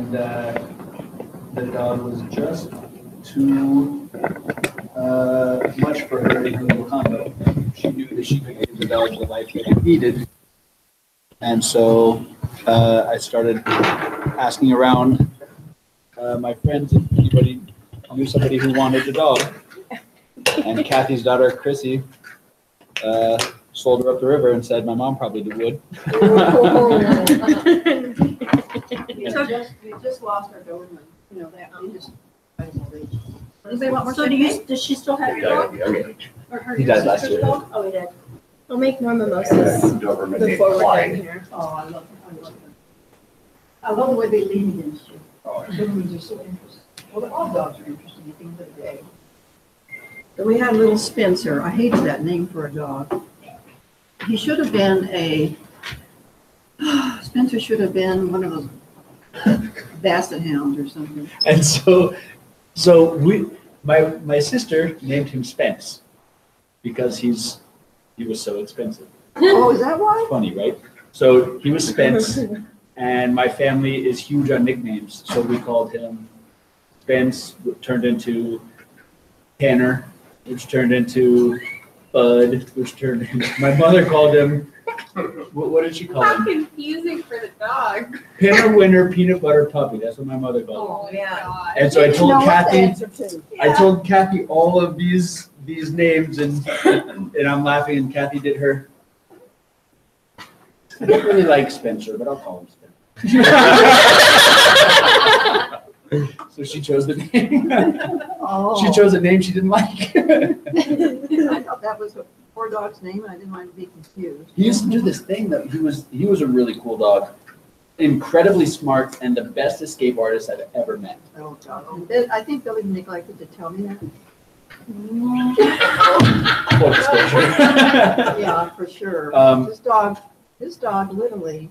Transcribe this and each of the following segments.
and the dog was just too much for her in her little condo. She knew that she could give the dog the life that it needed. And so I started asking around my friends if anybody knew somebody who wanted a dog. And Kathy's daughter, Chrissy, sold her up the river and said, my mom probably would. We just lost our Doberman. You know that. We just So does she still have your dog? Or her He died last year. dog? Oh, he did. I'll make more mimosas before we're done here. Oh, I love them. I love the way they lean against you. Dobermans are so interesting. Well, all dogs are interesting at the end of the day. But we had little Spencer. I hated that name for a dog. He should have been Spencer should have been one of those Basset Hounds or something. And so my sister named him Spence because he was so expensive. Oh, is that why? Funny, right? So he was Spence, and my family is huge on nicknames, so we called him Spence, which turned into Tanner, which turned into Bud, which turned into, my mother called him, what did she call How him? confusing for the dog. Pinner Winner Peanut Butter Puppy, that's what my mother called him. Oh, yeah. And so I told Kathy, Too. I told Kathy all of these names, and I'm laughing, and Kathy did her. I don't really like Spencer, but I'll call him Spencer. So she chose the name. Oh. She chose a name she didn't like. I thought that was a poor dog's name, and I didn't want to be confused. He used to do this thing that he was a really cool dog, incredibly smart, and the best escape artist I've ever met. Oh, God. I think Billy neglected to tell me that. Full disclosure. Yeah, for sure. Um, This dog literally,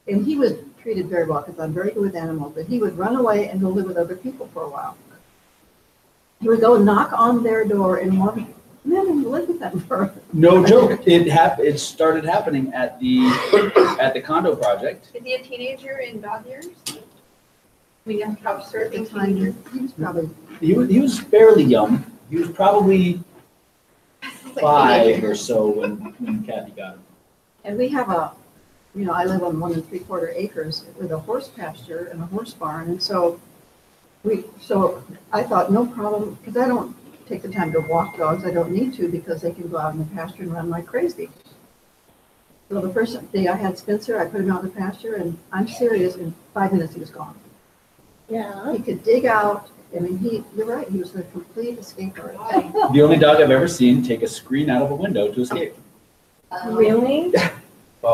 and he was treated very well because I'm very good with animals, but he would run away and go live with other people for a while. He would go knock on their door and want to live with them for. No joke. It started happening at the condo project. Is he a teenager in dog years? We have couch At the surfing time, teenagers. he was probably, He was fairly young. He was probably 5 or so when Kathy got him. and we have I live on 1 3/4 acres with a horse pasture and a horse barn, and so I thought no problem, because I don't take the time to walk dogs. I don't need to because they can go out in the pasture and run like crazy. So the first day I had Spencer, I put him out in the pasture, and I'm serious, in 5 minutes he was gone. Yeah. He could dig out. I mean, you're right, he was a complete escape artist. The only dog I've ever seen take a screen out of a window to escape. Really?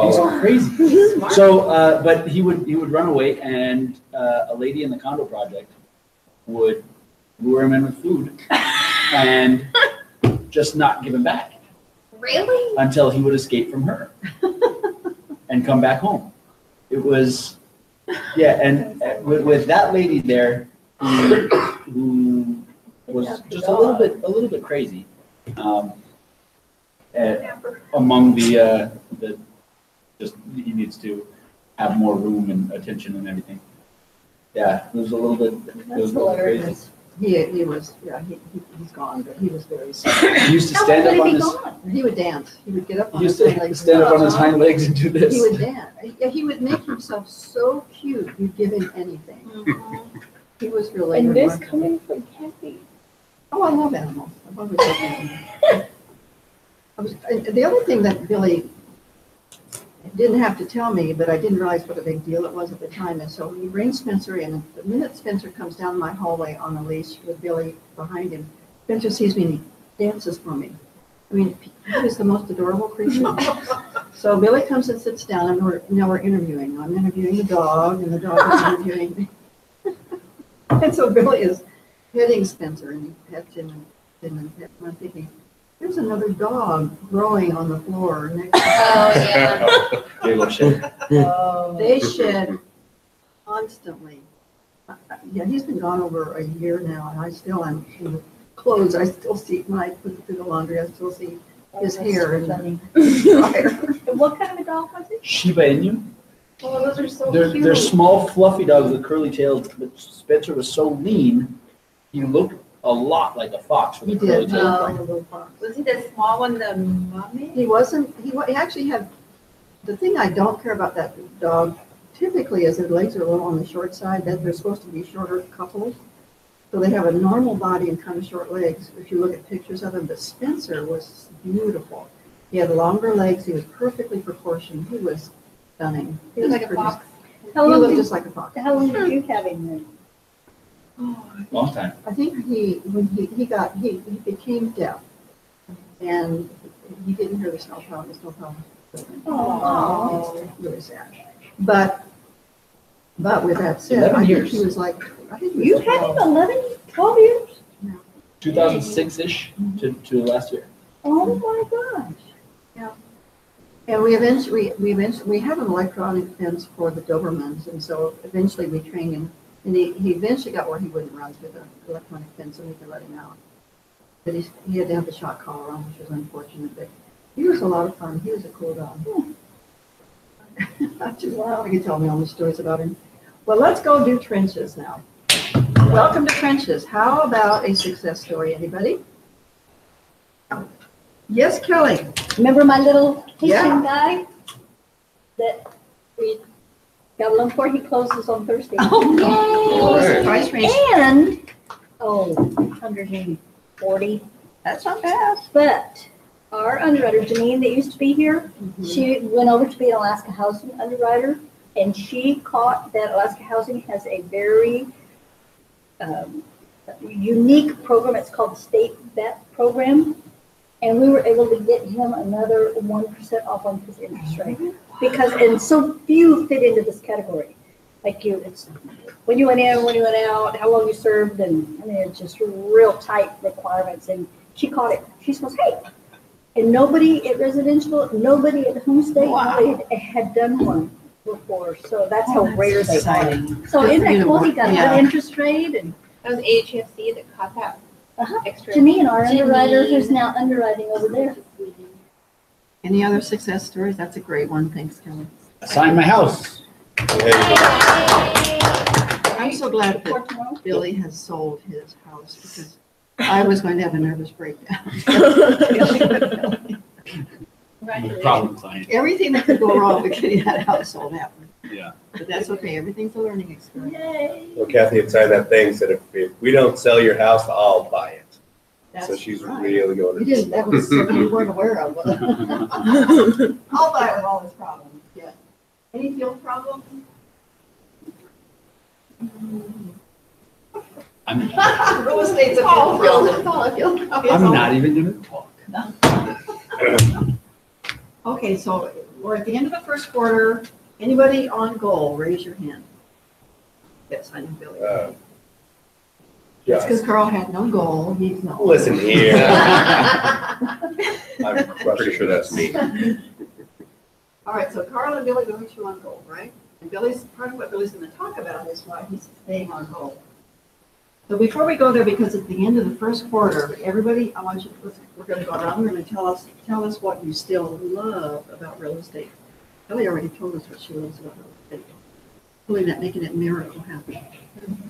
He's crazy. So, but he would run away, and a lady in the condo project would lure him in with food and just not give him back Really? until he would escape from her and come back home. It was, yeah, and with that lady there who was just a little bit crazy. Among the just he needs to have more room and attention and everything. Yeah, it was a little bit crazy. He was, he's gone, but he was very sad. He used to How stand long up would on he be his gone? He would dance. He would get up on he his used hind to legs. stand up on his hind legs and do this. He would dance. Yeah, he would make himself so cute, you'd give him anything. He was really. And this remarkable. coming from Kathy. Oh, I love animals. I've always loved animals. The other thing that Billy didn't have to tell me, but I didn't realize what a big deal it was at the time, is so he brings Spencer in, and the minute Spencer comes down my hallway on a leash with Billy behind him, Spencer sees me and he dances for me. I mean, he is the most adorable creature. So Billy comes and sits down, and we're interviewing. I'm interviewing the dog, and the dog is interviewing me. And so Billy is petting Spencer, and he pets him and I'm thinking, there's another dog growing on the floor next to Oh, yeah. They will shit. They shed constantly. Yeah, he's been gone over a year now, and I still am in the clothes. I still see, when I put it through the laundry, I still see his hair in the dryer. And what kind of a dog was it? Shiba Inu. Oh, those are so They're cute. small, fluffy dogs with curly tails, but Spencer was so lean, he looked a lot like a fox with He a curly did, tail. like a little fox. Was he the small one, the mommy? He wasn't, he actually had, the thing I don't care about that dog typically is their legs are a little on the short side, that they're supposed to be shorter couples. So they have a normal body and kind of short legs, if you look at pictures of him, but Spencer was beautiful. He had longer legs, he was perfectly proportioned, he was stunning. He was like a pretty- fox. He How long looked did, just like a fox. how long did you have him then? Long time. I think when he became deaf, and he didn't hear the snow plow. Oh. Really sad. But with that said, 11 I think years. he was like, I think he You was had him 12. 11, 12 years? 2006-ish to last year. Oh my gosh. And we have an electronic fence for the Dobermans, and so eventually we trained him. And he eventually got where he wouldn't run through the electronic fence, and we could let him out. But he had to have the shock collar on, which was unfortunate, but he was a lot of fun. He was a cool dog. I could tell me all the stories about him. Well, let's go do trenches now. Welcome to trenches. How about a success story, anybody? Yes, Kelly? Remember my little Yeah. Haitian guy that we got along for? He closes on Thursday. Oh, no. Yay! Price range. And, 140. That's not bad. But our underwriter, Janine, that used to be here, she went over to be an Alaska Housing underwriter, and she caught that Alaska Housing has a very unique program. It's called the State Vet Program. And we were able to get him another 1% off on his interest rate. Because, and so few fit into this category. Like it's when you went in, when you went out, how long you served, and I mean, it's just real tight requirements. And she caught it. She goes, hey. And nobody at residential, nobody at Homestay, nobody had done one before. So that's how rare they are. So Good isn't for you that to cool? He work- got a yeah. good interest rate, and That was AHFC that caught that extra. Janine, our underwriter, Janine. who's now underwriting over there. Any other success stories? That's a great one. Thanks, Kelly. Signed my house. I'm so glad For that tomorrow. Billy has sold his house because I was going to have a nervous breakdown. Problem client. Everything that could go wrong with getting that house sold happened. Yeah. But that's okay. Everything's a learning experience. Yay. Well, Kathy had signed that thing, said if we don't sell your house, I'll buy it. So That's she's right. really going You to. didn't, that was something you weren't aware of. I'll buy it with all his problems, yeah. Any field problems? I'm Real estate's a field problem. It's all a field problem. I'm not even gonna talk. Okay, so we're at the end of the first quarter. Anybody on goal, raise your hand. Yes, I know Billy. It's Just because Carl had no goal, he's no. listen here. All I'm pretty sure that's me. right, so Carl and Billy going to on goal, right? And Billy's, part of what Billy's gonna talk about is why he's staying on goal. So before we go there, because at the end of the first quarter, everybody, I want you to, we're gonna go around, we're gonna tell us what you still love about real estate. Billy already told us what she loves about real estate. Really not making it miracle happen.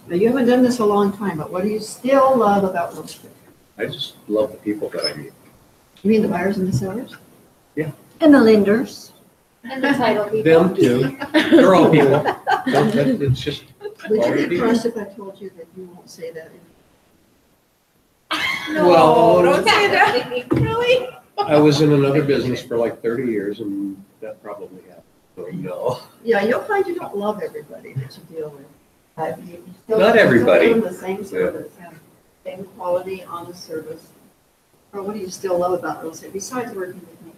Now, you haven't done this a long time, but what do you still love about real estate? I just love the people that I meet. You mean the buyers and the sellers? And the lenders. And the title people. Them too. They're all people. It's just, Would you be impressed if I told you that you won't say that? Well, No, don't say that. Really? I was in another business for like 30 years and that probably happened. So no. Yeah, you'll find you don't love everybody that you deal with. You still- Not everybody. you still give them the same service, have same quality, honest service. Or what do you still love about real estate besides working with me?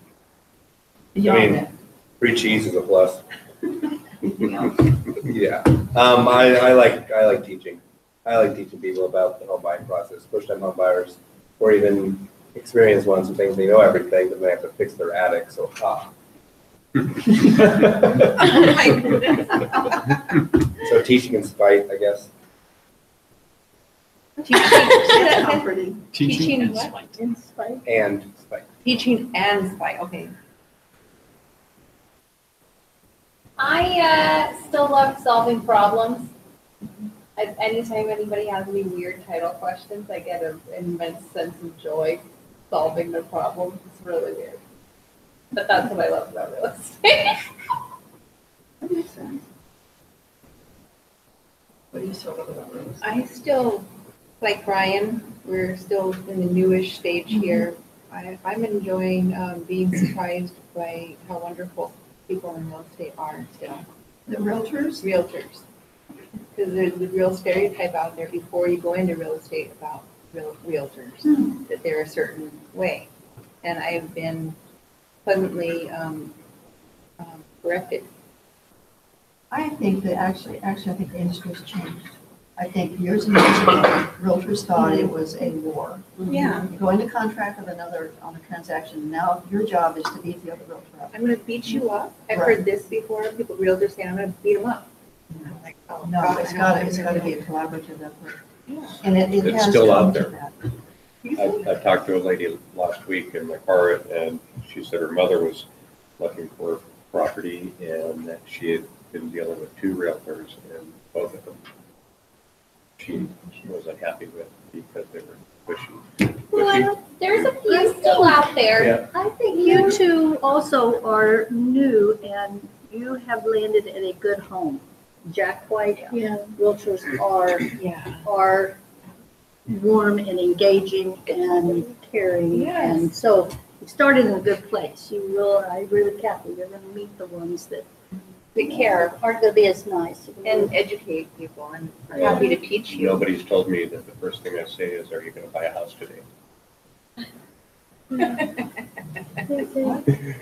Beyond that, Free cheese is a plus. anything else? Yeah. I like teaching. I like teaching people about the home buying process, first time home buyers, or even experienced ones who think they know everything, but they have to fix their attic, so ha. Oh my goodness. So teaching in spite, I guess. That's comforting. Teaching and what? spite. In spite. And spite. Teaching and spite, okay. I still love solving problems. Anytime anybody has any weird title questions, I get an immense sense of joy solving their problems. It's really weird. But that's what I love about real estate. That makes sense. What do you still love about Rose? I still, like Brian, we're still in the newish stage here. I'm enjoying being surprised by how wonderful people in real estate are still. The realtors? Realtors. Because there's the real stereotype out there before you go into real estate about realtors, that they're a certain way. And I've been pleasantly corrected. I think that actually, I think the industry's changed. I think years and years ago, realtors thought it was a war. Yeah. You go into contract with another on a transaction, now your job is to beat the other realtor up. I'm going to beat you up. I've Right. heard this before. People, realtors say, I'm going to beat them up. And I'm like, oh, No, God, it's I got don't to know. be a collaborative effort. Yeah. And it It's has still come out to there. that. I talked to a lady last week in my car, and she said her mother was looking for property, and that she had been dealing with 2 realtors, and both of them she was unhappy with because they were pushy. Well, there's a few still out there. Yeah. I think you two also are new and you have landed in a good home. Jack White realtors Yeah. are warm and engaging and caring. Yes. And so you started in a good place. You will, I agree with Kathy, you're going to meet the ones that They care aren't going to be as nice. and educate people, and I'm happy to teach you. Nobody's told me that the first thing I say is, "Are you going to buy a house today?"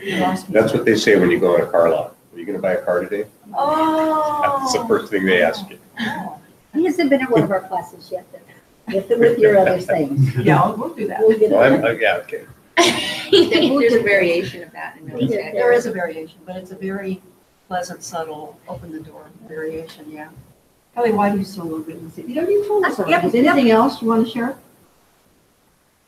You lost me. That's what they say when you go on a car lot. Are you going to buy a car today? That's the Oh. first thing they ask you. He hasn't been at one of our classes yet, then, with your other things. Yeah, we'll do that. We'll get Well, it. yeah, okay. There's a variation of that in real estate. There is a variation, but it's a very pleasant, subtle, open the door variation, yeah. Kelly, why do you so love real estate? You know, you told us already. Yep, Is anything else you want to share?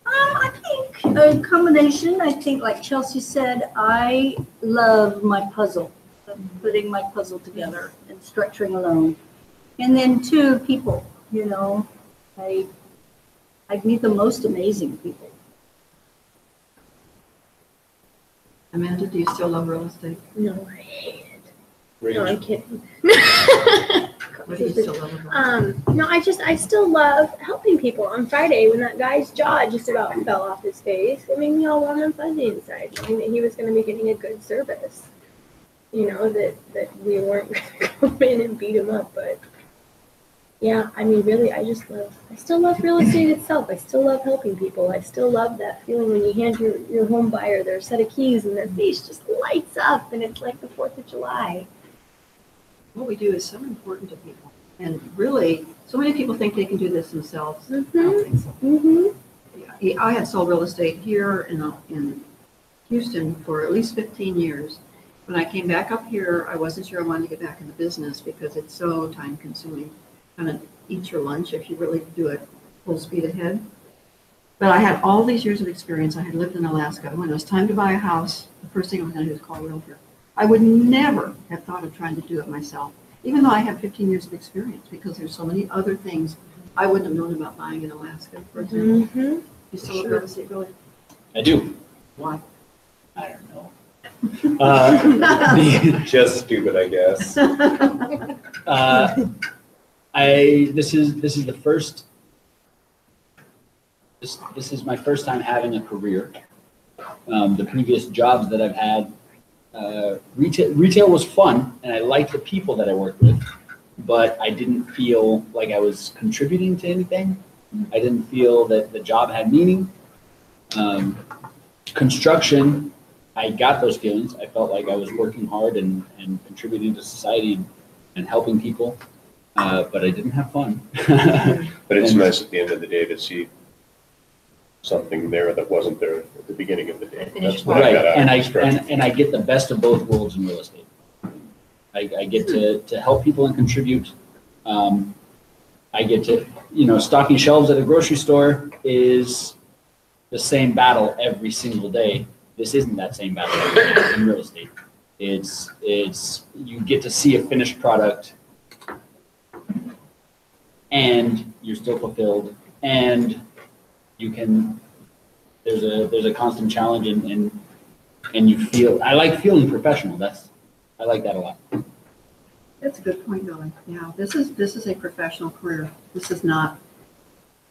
I think a combination, I think like Chelsea said, I love my puzzle, of putting my puzzle together and structuring a loan. And then 2, people, you know, I meet the most amazing people. Amanda, do you still love real estate? No, I hate it. Range. No, I'm kidding. What do you still love about it? No, I still love helping people. On Friday, when that guy's jaw just about fell off his face, it made me all warm and fuzzy inside, knowing that he was going to be getting a good service. You know, that we weren't going to come in and beat him up, but yeah, I mean, really, I still love real estate itself. I still love helping people. I still love that feeling when you hand your home buyer their set of keys and their face just lights up and it's like the 4th of July. What we do is so important to people. And really, so many people think they can do this themselves. I don't think so. Mm-hmm. Yeah, I had sold real estate here in Houston for at least 15 years. When I came back up here, I wasn't sure I wanted to get back in the business because it's so time consuming. Kind of eat your lunch if you really do it full speed ahead. But I had all these years of experience. I had lived in Alaska. When it was time to buy a house, the first thing I was going to do was call a realtor. I would never have thought of trying to do it myself, even though I have 15 years of experience, because there's so many other things I wouldn't have known about buying in Alaska, for example. Mm-hmm. You still love real estate, really? I do. Why? I don't know. Just stupid, I guess. This is the first. This is my first time having a career. The previous jobs that I've had, retail was fun, and I liked the people that I worked with, but I didn't feel like I was contributing to anything. I didn't feel that the job had meaning. Construction, I got those feelings. I felt like I was working hard and contributing to society and helping people, but I didn't have fun. But it's nice at the end of the day to see something there that wasn't there at the beginning of the day. That's what I Right, got out and of construction. I get the best of both worlds in real estate. I get to help people and contribute. I get to, stocking shelves at a grocery store is the same battle every single day. This isn't that same battle every day in real estate. You get to see a finished product and you're still fulfilled, and you can, there's a constant challenge, and you feel, I like feeling professional. I like that a lot. That's a good point, Billy. Yeah, this is a professional career. This is not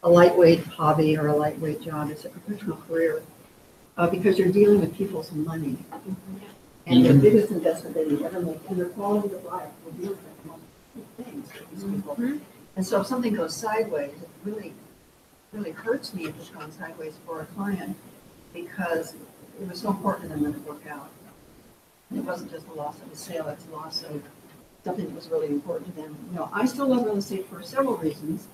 a lightweight hobby or a lightweight job. It's a professional career because you're dealing with people's money. And the biggest investment that you ever make, and their quality of life will deal with the most things for these people. And so if something goes sideways, it really, really hurts me if it's gone sideways for a client because it was so important to them that it worked out. And it wasn't just the loss of a sale, it's a loss of something that was really important to them. You know, I still love real estate for several reasons.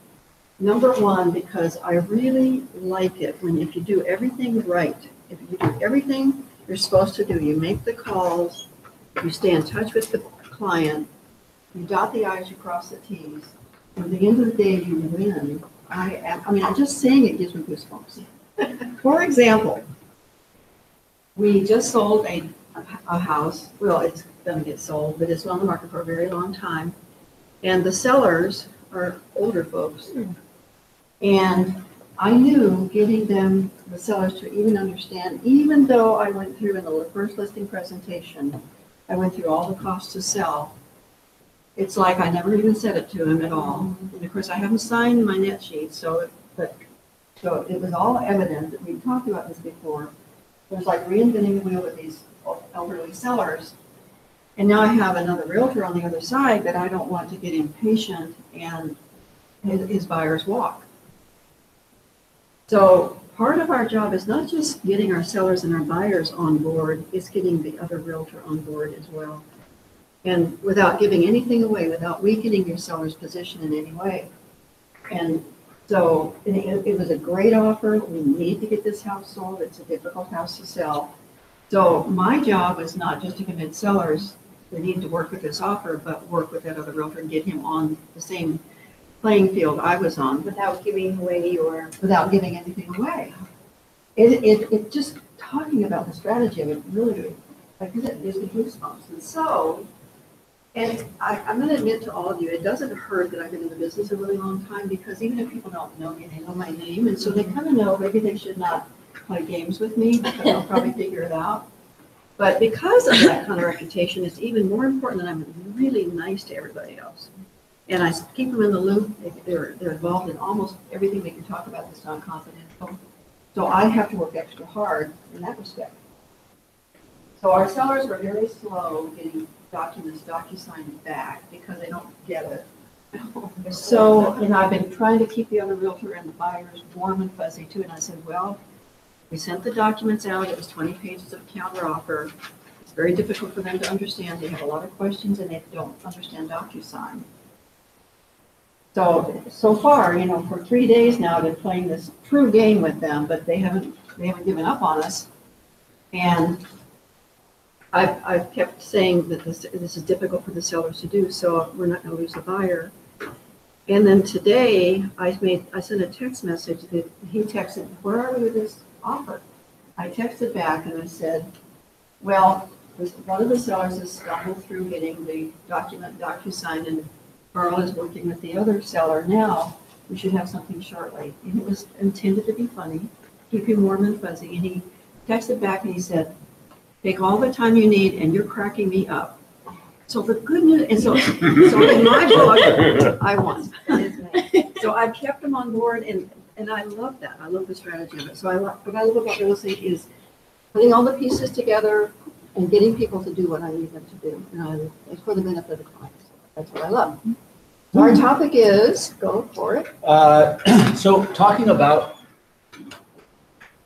Number one, because I really like it when if you do everything right, if you do everything you're supposed to do, you make the calls, you stay in touch with the client, you dot the I's, you cross the T's, and at the end of the day, you win. I mean, just saying it gives me goosebumps. For example, we just sold a house. Well, it's going to get sold, but it's been on the market for a very long time. And the sellers are older folks. And I knew getting them, the sellers, to even understand, even though I went through in the first listing presentation, I went through all the costs to sell. It's like I never even said it to them at all. And of course, I haven't signed my net sheet, so it was all evident that we'd talked about this before. It was like reinventing the wheel with these elderly sellers. And now I have another realtor on the other side that I don't want to get impatient and his buyers walk. So part of our job is not just getting our sellers and our buyers on board, it's getting the other realtor on board as well. And without giving anything away, without weakening your seller's position in any way. And so it was a great offer. We need to get this house sold. It's a difficult house to sell. So my job was not just to convince sellers they need to work with this offer, but work with that other realtor and get him on the same playing field I was on. Without giving away your. Without giving anything away. It just talking about the strategy of it really, like I said, gives me goosebumps. And so, and I'm going to admit to all of you, it doesn't hurt that I've been in the business a really long time because even if people don't know me, they know my name. And so they kind of know maybe they should not play games with me because I'll probably figure it out. But because of that kind of reputation, it's even more important that I'm really nice to everybody else. And I keep them in the loop. They're involved in almost everything we can talk about that's non-confidential. So I have to work extra hard in that respect. So our sellers were very slow getting documents DocuSigned back because they don't get it. So, and I've been trying to keep the other realtor and the buyers warm and fuzzy too. And I said, well, we sent the documents out. It was 20 pages of counteroffer. It's very difficult for them to understand. They have a lot of questions and they don't understand DocuSign. So far, for 3 days now, I've been playing this true game with them, but they haven't given up on us. And I've kept saying that this is difficult for the sellers to do, so we're not going to lose a buyer. And then today, I sent a text message that he texted, where are we with this offer? I texted back and I said, well, one of the sellers has stumbled through getting the document DocuSigned, and Carl is working with the other seller now. We should have something shortly. And it was intended to be funny, keep him warm and fuzzy. And he texted back and he said, take all the time you need and you're cracking me up. So the good news, and so in my book, I won. So I've kept him on board and I love that. I love the strategy of it. So what I love about real estate is putting all the pieces together and getting people to do what I need them to do. And it's for the benefit of the clients. That's what I love. So our topic is, go for it. So talking about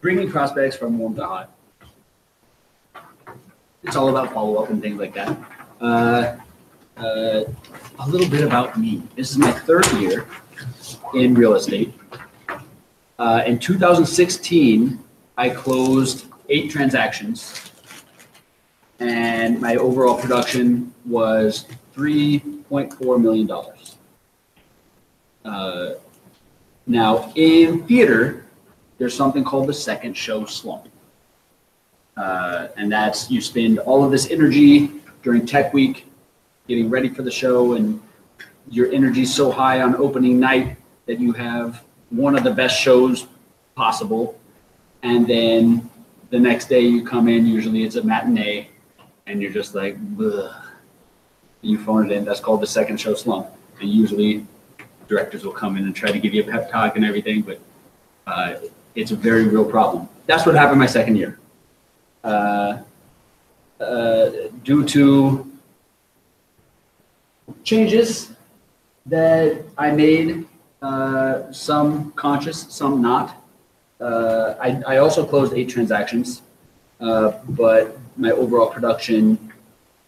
bringing prospects from warm to hot. It's all about follow-up and things like that. A little bit about me. This is my third year in real estate. In 2016, I closed 8 transactions, and my overall production was $3.4 million. Now, in theater, there's something called the second show slump. And that's, you spend all of this energy during Tech Week getting ready for the show, and your energy's so high on opening night that you have one of the best shows possible. And then the next day you come in, usually it's a matinee, and you're just like, ugh. You phone it in. That's called the second show slump. And usually directors will come in and try to give you a pep talk and everything, but it's a very real problem. That's what happened my second year. Due to changes that I made, some conscious, some not. I also closed 8 transactions, but my overall production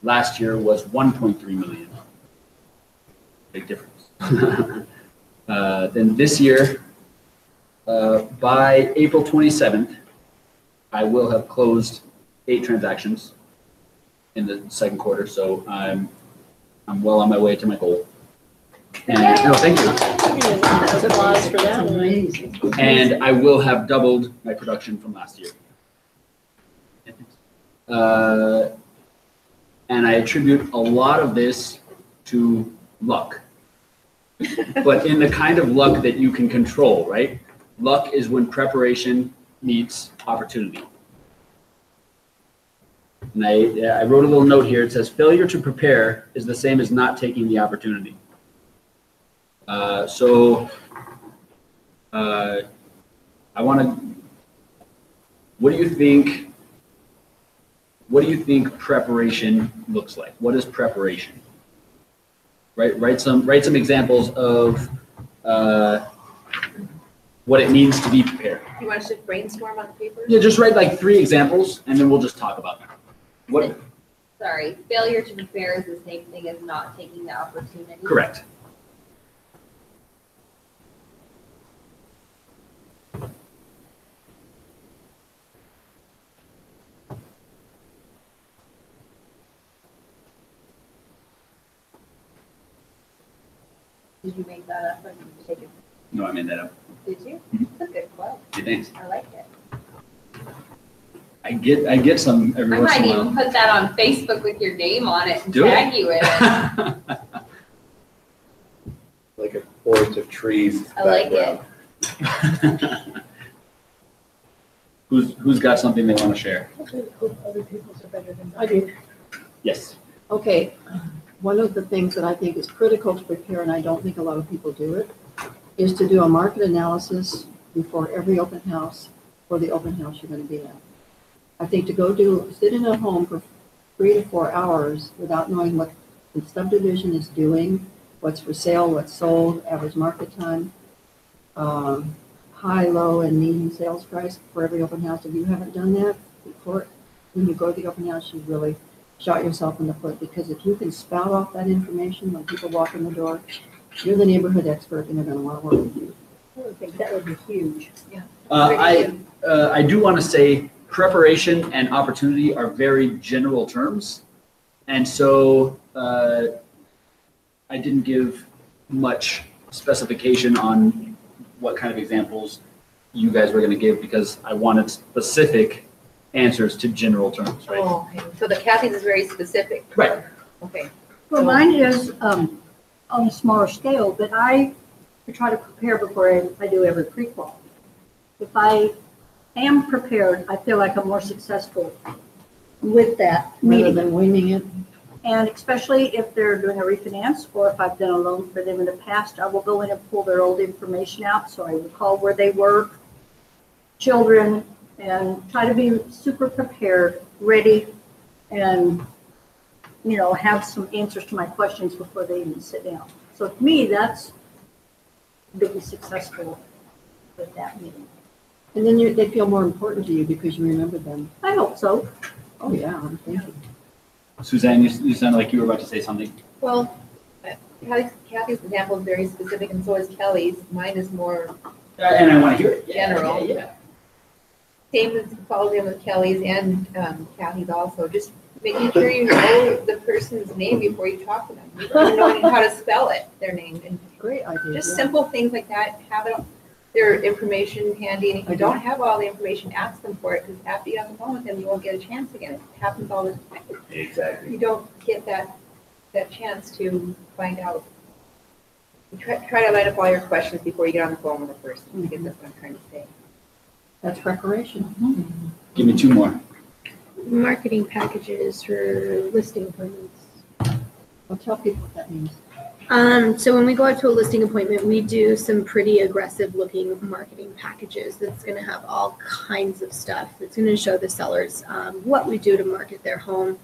last year was 1.3 million. Big difference. Then this year, by April 27th, I will have closed 8 transactions in the second quarter, so I'm well on my way to my goal. And no, thank you. That's applause for that. Amazing. And I will have doubled my production from last year. And I attribute a lot of this to luck, but in the kind of luck that you can control, right? Luck is when preparation meets opportunity. And I wrote a little note here. It says, failure to prepare is the same as not taking the opportunity. I want to, what do you think preparation looks like? What is preparation? Right, write some examples of what it means to be prepared. You want us to brainstorm on the paper? Yeah, just write like 3 examples, and then we'll just talk about them. What? Sorry, failure to prepare is the same thing as not taking the opportunity. Correct. Did you make that up or did you take it? No, I made that up. Did you? Mhm. That's a good quote. Hey, thanks. I like it. I get some every I once might in a even put that on Facebook with your name on it and Do it. tag you in it. Like a forest of trees. I like it. background. Who's got something they want to share? Other people's are better than I do. Yes. Okay, one of the things that I think is critical to prepare, and I don't think a lot of people do it, is to do a market analysis before every open house or the open house you're going to be at. I think to sit in a home for 3 to 4 hours without knowing what the subdivision is doing, what's for sale, what's sold, average market time, high, low, and median sales price for every open house. If you haven't done that before, when you go to the open house, you really shot yourself in the foot, because if you can spout off that information when people walk in the door, you're the neighborhood expert and they're going to want to work with you. I would think that would be huge. I do want to say preparation and opportunity are very general terms. And so I didn't give much specification on what kind of examples you guys were going to give, because I wanted specific answers to general terms, right? Oh, okay. So the Kathy's is very specific. Right. Okay. Well, mine is on a smaller scale, but I try to prepare before I do every pre-qual. If I am prepared, I feel like I'm more successful with that Rather meeting. than winging it. And especially if they're doing a refinance, or if I've done a loan for them in the past, I will go in and pull their old information out so I recall where they were, children, and try to be super prepared, ready, and, you know, have some answers to my questions before they even sit down. So to me, that's being successful with that meeting. And then they feel more important to you because you remember them. I hope so. Oh, yeah, I'm thinking. Suzanne, you sounded like you were about to say something. Well, Kathy's example is very specific, and so is Kelly's. Mine is more And I want to hear it. General. Yeah. same as follows in with Kelly's and Kathy's also. Just making sure you know the person's name before you talk to them. Knowing how to spell it, their name, and Great idea. just yeah. simple things like that. Have it their information handy, and if you don't have all the information, ask them for it, because after you have the phone with them, you won't get a chance again. It happens all the time. Exactly. You don't get that chance to find out. You try to line up all your questions before you get on the phone with the person. I guess that's what I'm trying to say. That's preparation. Give me 2 more. Marketing packages for listing appointments. Well, tell people what that means. So when we go out to a listing appointment, we do some pretty aggressive looking marketing packages that's going to have all kinds of stuff. That's going to show the sellers what we do to market their home.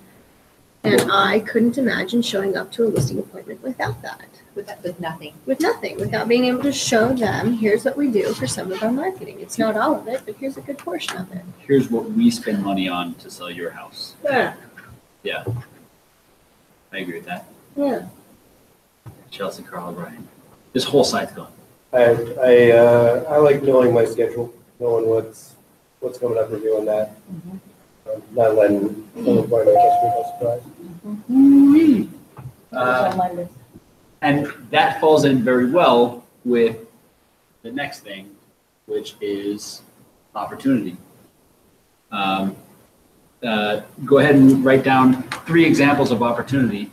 And I couldn't imagine showing up to a listing appointment without that. With nothing. With nothing, without being able to show them, here's what we do for some of our marketing. It's not all of it, but here's a good portion of it. Here's what we spend money on to sell your house. Yeah. Yeah. I agree with that. Yeah. Chelsea, Carl, Brian. This whole site's gone. I like knowing my schedule, knowing what's coming up, reviewing that. Not letting someone find out just by surprise. On my list. And that falls in very well with the next thing, which is opportunity. Go ahead and write down 3 examples of opportunity.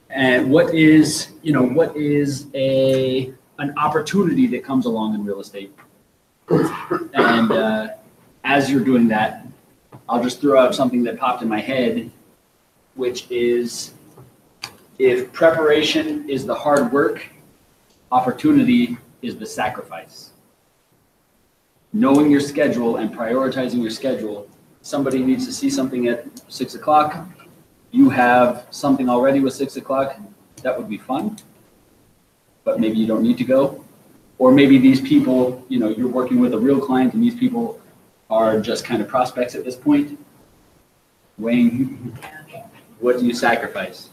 And what is an opportunity that comes along in real estate? And as you're doing that, I'll just throw out something that popped in my head, which is, if preparation is the hard work, opportunity is the sacrifice. Knowing your schedule and prioritizing your schedule. Somebody needs to see something at 6 o'clock. You have something already with 6 o'clock. That would be fun, but maybe you don't need to go. Or maybe these people, you're working with a real client and these people are just kind of prospects at this point. Weighing, what do you sacrifice?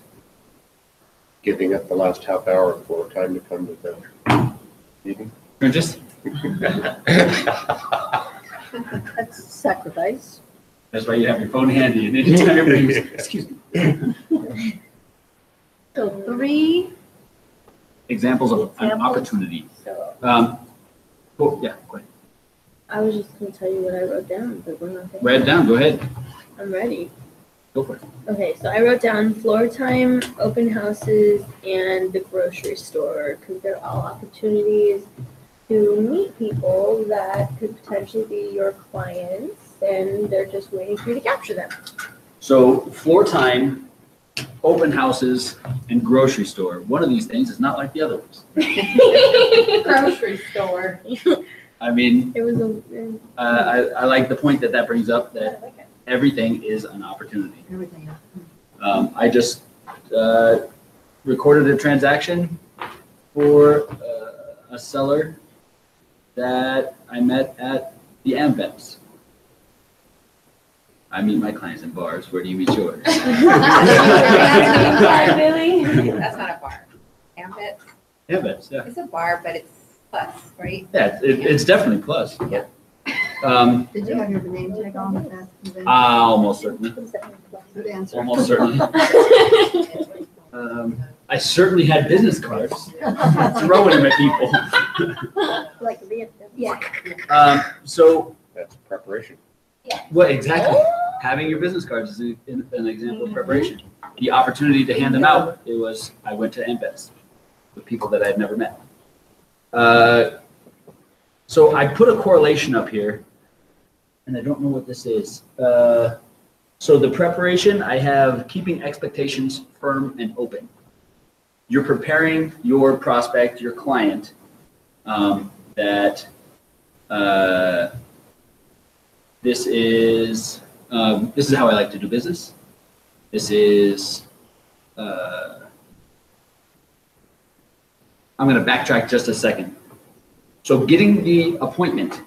Giving up the last half hour for time to come to the meeting. Just That's sacrifice. that's why you have your phone handy and anytime everybody's, excuse me. So 3, Examples of an Examples? opportunity. So Oh, yeah, go ahead. I was just going to tell you what I wrote down, but we're not there. Write it down, go ahead. I'm ready. Go for it. Okay, so I wrote down floor time, open houses, and the grocery store, because they're all opportunities to meet people that could potentially be your clients, and they're just waiting for you to capture them. So floor time, open houses, and grocery store. One of these things is not like the other ones. Grocery store. I mean, It was I like the point that brings up, that I like it. everything is an opportunity. everything. I just recorded a transaction for a seller that I met at the AmVets. I meet my clients in bars. Where do you meet yours? Really? That's not a bar. AmVets, AmVets, yeah. it's a bar, but it's plus, right? Yeah, it's definitely plus. Yeah. Did you have your name tag on at that event? Almost certainly. Good answer. Almost certainly. I certainly had business cards, throwing them at people. Like, yeah. So, That's preparation. what exactly? Having your business cards is an example of preparation. The opportunity to hand them out, I went to AmVets with people that I had never met. So I put a correlation up here, and I don't know what this is. So the preparation, I have keeping expectations firm and open. You're preparing your prospect, your client, that this is how I like to do business. This is, I'm going to backtrack just a second. So getting the appointment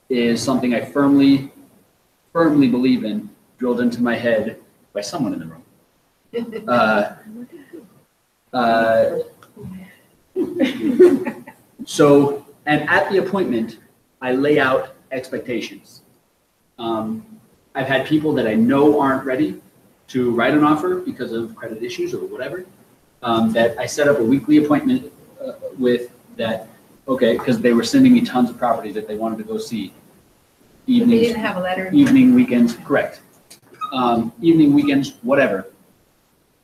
is something I firmly believe in, drilled into my head by someone in the room. So, and at the appointment, I lay out expectations. I've had people that I know aren't ready to write an offer because of credit issues or whatever, that I set up a weekly appointment with that, okay, because they were sending me tons of properties that they wanted to go see. We Evenings, didn't have a letter. evening, weekends, correct. Evening, weekends, whatever.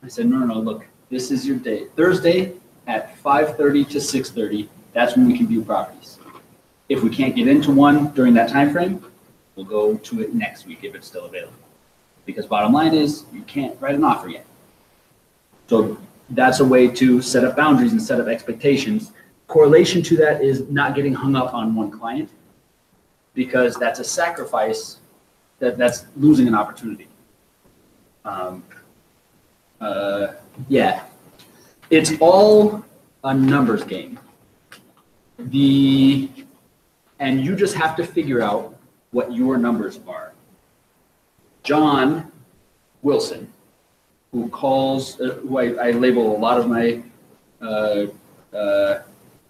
I said, no, look, this is your day. Thursday at 5:30 to 6:30, that's when we can view properties. If we can't get into one during that time frame, we'll go to it next week if it's still available. Because bottom line is, you can't write an offer yet. So that's a way to set up boundaries and set up expectations. Correlation to that is not getting hung up on one client, because that's a sacrifice, that's losing an opportunity. Yeah, it's all a numbers game. And you just have to figure out what your numbers are. John Wilson, who calls, who I label a lot of my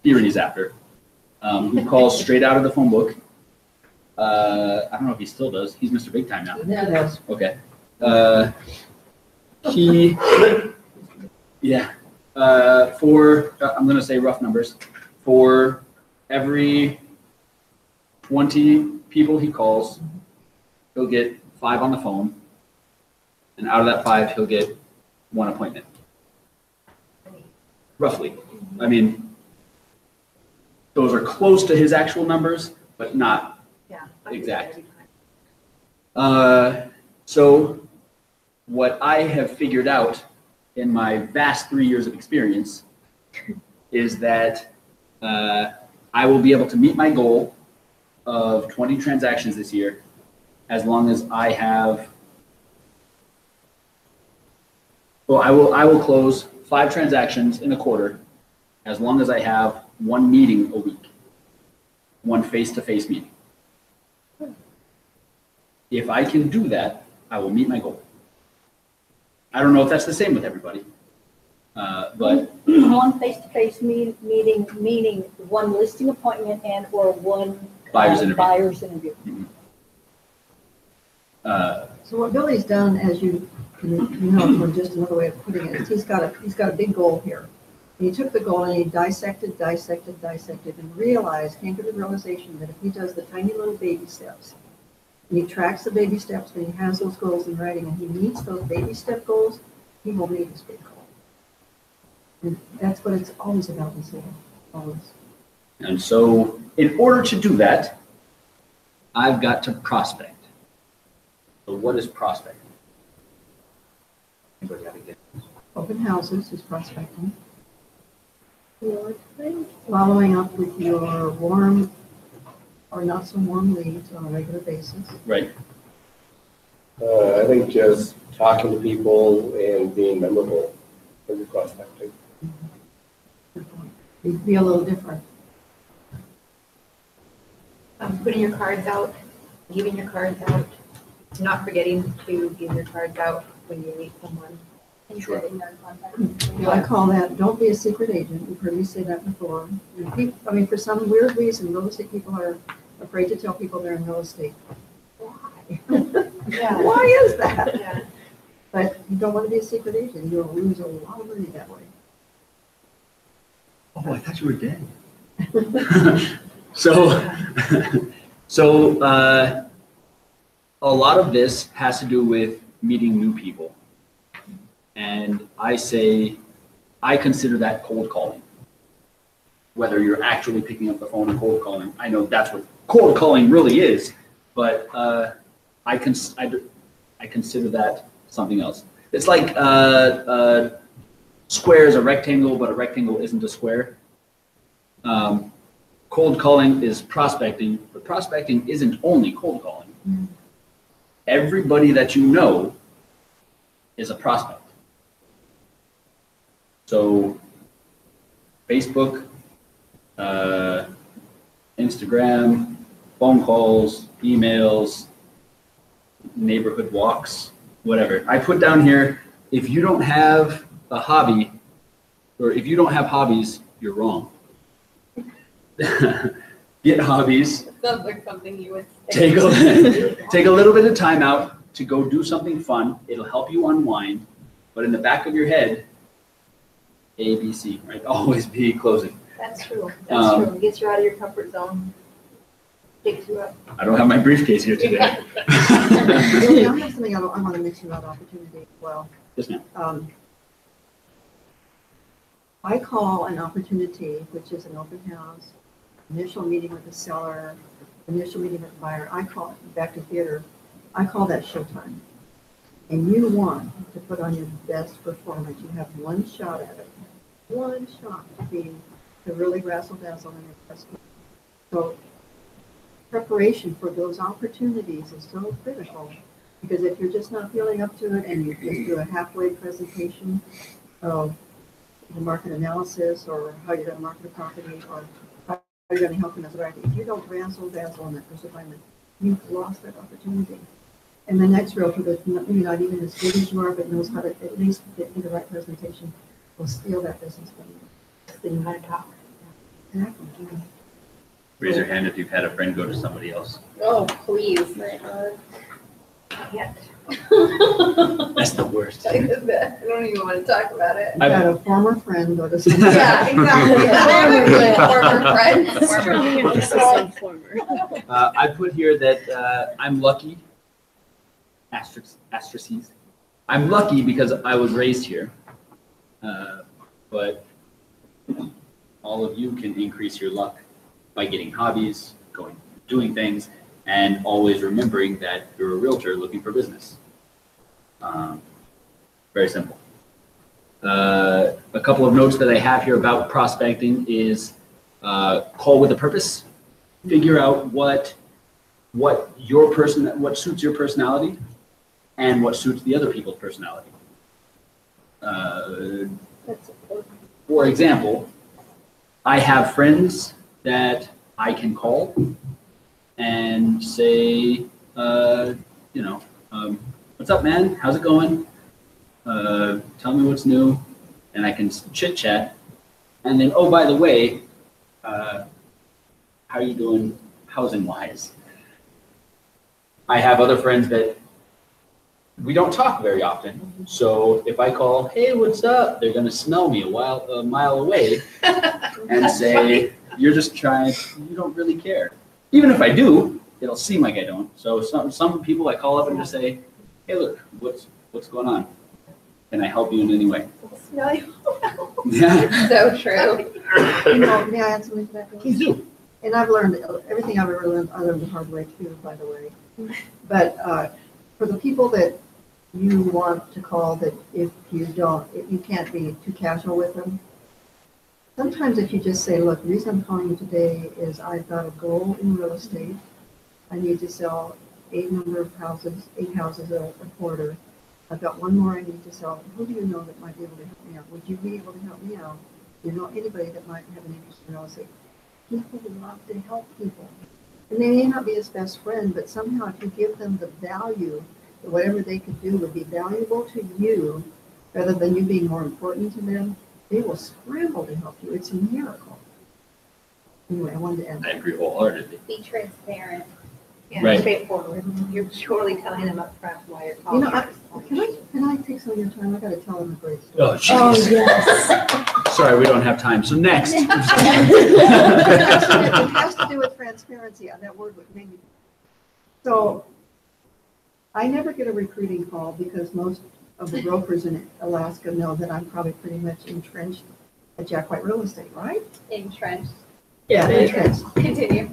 theories after, who calls straight out of the phone book. I don't know if he still does. He's Mr. Big Time now. Yeah, that's. Okay. I'm going to say rough numbers. For every 20 people he calls, he'll get 5 on the phone. And out of that 5, he'll get 1 appointment. Roughly. I mean, those are close to his actual numbers, but not exact. So what I have figured out in my vast 3 years of experience is that I will be able to meet my goal of 20 transactions this year as long as I have, I will close 5 transactions in a quarter as long as I have 1 meeting a week, 1 face-to-face meeting. If I can do that, I will meet my goal. I don't know if that's the same with everybody, but 1 face-to-face meeting, meaning 1 listing appointment and or 1 Buyer's interview. Buyer's interview. So what Billy's done, as you know, for just another way of putting it, is he's got a big goal here. And he took the goal and he dissected, and came to the realization that if he does the tiny little baby steps, and he tracks the baby steps, and he has those goals in writing, and he meets those baby step goals, he will meet his big goal. And that's what it's always about in sales, always. And so in order to do that, I've got to prospect. So what is prospecting? Anybody have a guess? Open houses is prospecting. Following up with your warm or not so warm leads on a regular basis. Right. I think just talking to people and being memorable for your prospecting. It'd be a little different. Putting your cards out, giving your cards out, not forgetting to give your cards out when you meet someone. And Sure. getting their contact. I call that, don't be a secret agent. You've heard me say that before. And I mean, for some weird reason, real estate people are afraid to tell people they're in real estate. Why? Yeah. Why is that? Yeah. But you don't want to be a secret agent. You'll lose a lot of money that way. Oh, I thought you were dead. So a lot of this has to do with meeting new people. And I consider that cold calling. Whether you're actually picking up the phone and cold calling, I know that's what cold calling really is, but I consider that something else. It's like square is a rectangle, but a rectangle isn't a square. Cold calling is prospecting, but prospecting isn't only cold calling. Mm-hmm. Everybody that you know is a prospect. So Facebook, Instagram, phone calls, emails, neighborhood walks, whatever. I put down here, if you don't have a hobby, or if you don't have hobbies, you're wrong. Get hobbies. Sounds like something you would say. Take a little bit of time out to go do something fun. It'll help you unwind. But in the back of your head, ABC, right? Always be closing. That's true. Um, It gets you out of your comfort zone. Picks you up. I don't have my briefcase here today. Billy, I have something I want to mention about opportunity as well. Yes, ma'am. I call an opportunity, which is an open house, initial meeting with the seller, initial meeting with the buyer. I call it, back to theater, I call that showtime. And you want to put on your best performance. You have one shot at it. One shot to really razzle dazzle and impress people. So preparation for those opportunities is so critical, because if you're just not feeling up to it and you just do a halfway presentation of the market analysis or how you're going to market a property or how you're going to help them as a writer, if you don't razzle dazzle on that first appointment, you've lost that opportunity. And the next realtor that's maybe not even as good as you are, but knows how to at least get you the right presentation, will steal that business from you. Then you want to talk. Exactly. Raise your hand if you've had a friend go to somebody else. Oh, please. Yet. That's the worst. I don't even want to talk about it. I've got a former friend go to somebody. Yeah, exactly. Former friend. I put here that I'm lucky, asterisks. I'm lucky because I was raised here, but all of you can increase your luck by getting hobbies, doing things, and always remembering that you're a realtor looking for business. Very simple. A couple of notes that I have here about prospecting is call with a purpose. Figure out what suits your personality and what suits the other people's personality. For example, I have friends that I can call and say, what's up, man? How's it going? Tell me what's new. And I can chit chat. And then, oh, by the way, how are you doing housing wise? I have other friends that we don't talk very often. So if I call, hey, what's up? They're going to smell me a mile away and say, you're just trying, you don't really care. Even if I do, it'll seem like I don't. So some people I call up and just say, hey, look, what's going on? Can I help you in any way? Yeah. So true. May I add something to that? Please do. And I've learned everything I've ever learned, I learned the hard way too, by the way. But for the people that you want to call, that if you can't be too casual with them, sometimes if you just say, look, the reason I'm calling you today is I've got a goal in real estate. I need to sell 8 houses a quarter. I've got one more I need to sell. Who do you know that might be able to help me out? Would you be able to help me out? Do you know anybody that might have an interest in real estate? People love to help people. And they may not be his best friend, but somehow if you give them the value that whatever they could do would be valuable to you, rather than you being more important to them, they will scramble to help you. It's a miracle. Anyway, I wanted to end. I agree wholeheartedly. Be transparent. Yeah, Right. straightforward. You're surely telling them up front why you're You calling. know, can I take some of your time? I got to tell them a great story. Oh, jeez. yes. Sorry, we don't have time. So next. It has to do with transparency. That word would make me. So I never get a recruiting call because most of the brokers in Alaska know that I'm probably pretty much entrenched at Jack White Real Estate, right? Entrenched. Yeah, entrenched. Continue.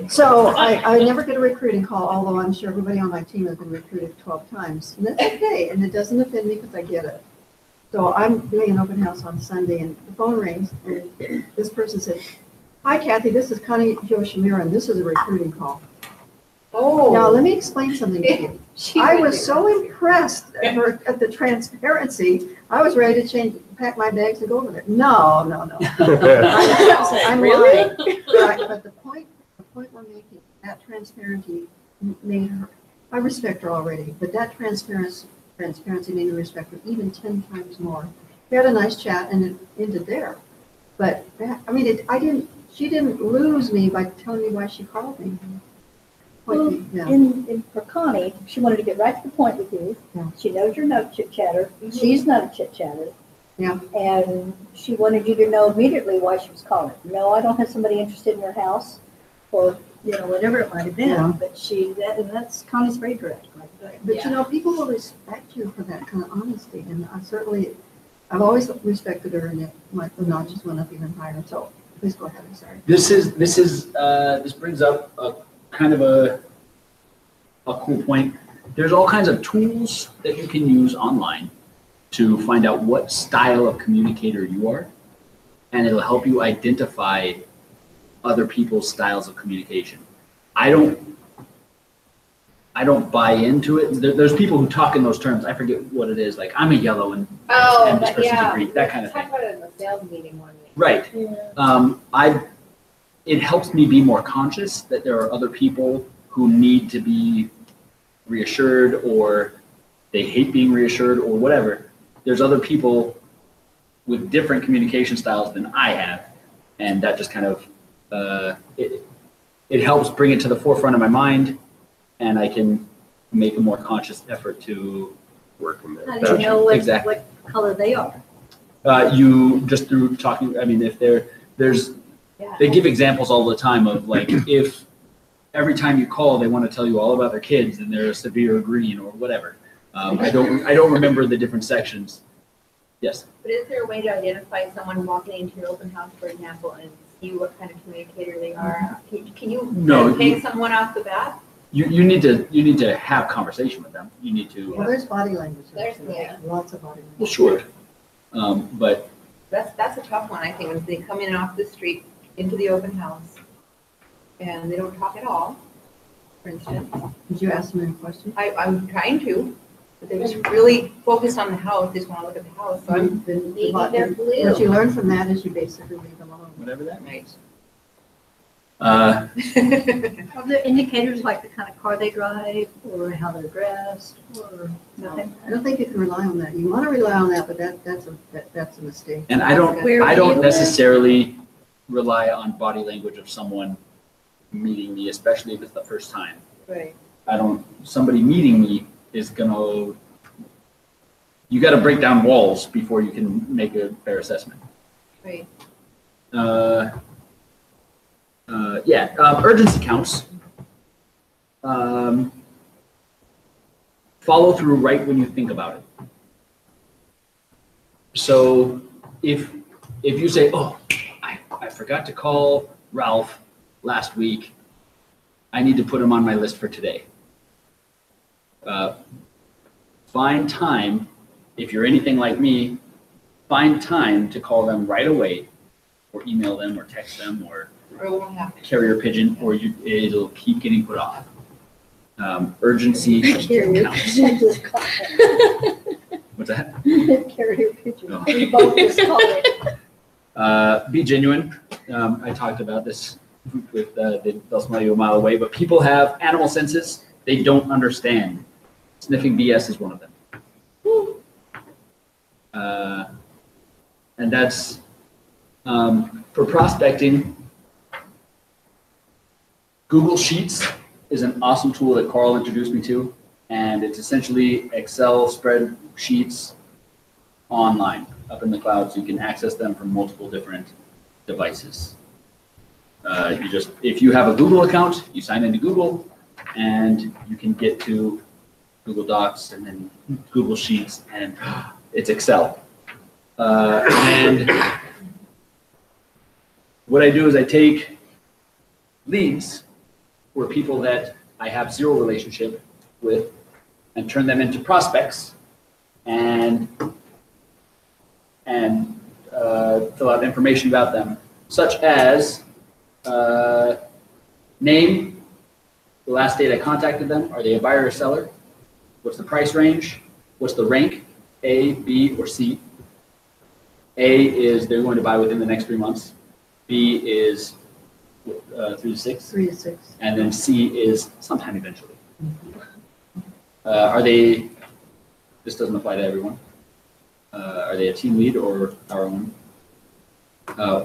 So I never get a recruiting call, although I'm sure everybody on my team has been recruited 12 times. And that's okay, and it doesn't offend me because I get it. So I'm doing an open house on Sunday, and the phone rings, and this person says, hi, Kathy, this is Connie Jo Shamira, and this is a recruiting call. Oh. Now, let me explain something to you. I was so impressed at the transparency, I was ready to pack my bags and go over there. No. I'm Really? lying. Right, but the point we're making, that transparency made her, I respect her already, but that transparency made me respect her even 10 times more. We had a nice chat and it ended there. But she didn't lose me by telling me why she called me. Well, Yeah. for Connie, she wanted to get right to the point with you. Yeah. She knows you're no chit chatter. She's not a chit chatter. Yeah. And she wanted you to know immediately why she was calling. No, I don't have somebody interested in your house, or, whatever it might have Yeah. been, but and that's, Connie's very direct. But people will respect you for that kind of honesty, and I've always respected her, and the notches went up even higher, so please go ahead, I'm sorry. This brings up a kind of a cool point. There's all kinds of tools that you can use online to find out what style of communicator you are, and it'll help you identify other people's styles of communication. I don't buy into it. There's people who talk in those terms. I forget what it is. Like, I'm a yellow and this person's a green, that kind of thing. Talk about it in the sales meeting one week. Right. Yeah. It helps me be more conscious that there are other people who need to be reassured, or they hate being reassured, or whatever. There's other people with different communication styles than I have, and that just kind of it helps bring it to the forefront of my mind, and I can make a more conscious effort to Work in that. How do you know Exactly. what color they are? You just through talking. I mean, if there's they give examples all the time of, like, if every time you call they want to tell you all about their kids and they're a severe green or whatever. I don't remember the different sections. Yes. But is there a way to identify someone walking into your open house, for example, and see what kind of communicator they are? Can you pick someone off the bat? You need to have conversation with them. You need to. Well, there's body language. There's Lots of body Well, language. sure. But That's a tough one, I think, when they come in off the street into the open house and they don't talk at all, for instance. Did you ask them any questions? I'm trying to, but they're just really focused on the house. They just want to look at the house. So I'm Maybe they're blue. What you learn from that is you basically leave them alone. whatever that Right. means. Are there indicators like the kind of car they drive, or how they're dressed, or nothing? I don't think you can rely on that. You want to rely on that, but that's a mistake. And I don't Where do you live? necessarily rely on body language of someone meeting me, especially if it's the first time. Right. Somebody meeting me is you got to break down walls before you can make a fair assessment. Right. Urgency counts. Follow through right when you think about it. So if you say, oh, I forgot to call Ralph last week, I need to put him on my list for today. Find time, if you're anything like me, find time to call them right away, or email them, or text them, or Or it won't happen. carrier pigeon, or it'll keep getting put off. Urgency Carrier counts. pigeon, just call it. What's that? Carrier pigeon. Oh. We both just call it. Be genuine. I talked about this with they'll smell you a mile away, but people have animal senses they don't understand. Sniffing BS is one of them. And that's for prospecting. Google Sheets is an awesome tool that Carl introduced me to, and it's essentially Excel spreadsheets online up in the cloud, so you can access them from multiple different devices. If you have a Google account, you sign into Google, and you can get to Google Docs and then Google Sheets, and it's Excel. And what I do is I take leads or people that I have zero relationship with and turn them into prospects and fill out information about them, such as name, the last date I contacted them, are they a buyer or seller? What's the price range? What's the rank, A, B, or C? A is they're going to buy within the next 3 months. B is 3 to 6. 3 to 6. And then C is sometime eventually. Are they, this doesn't apply to everyone. Are they a team lead or our own?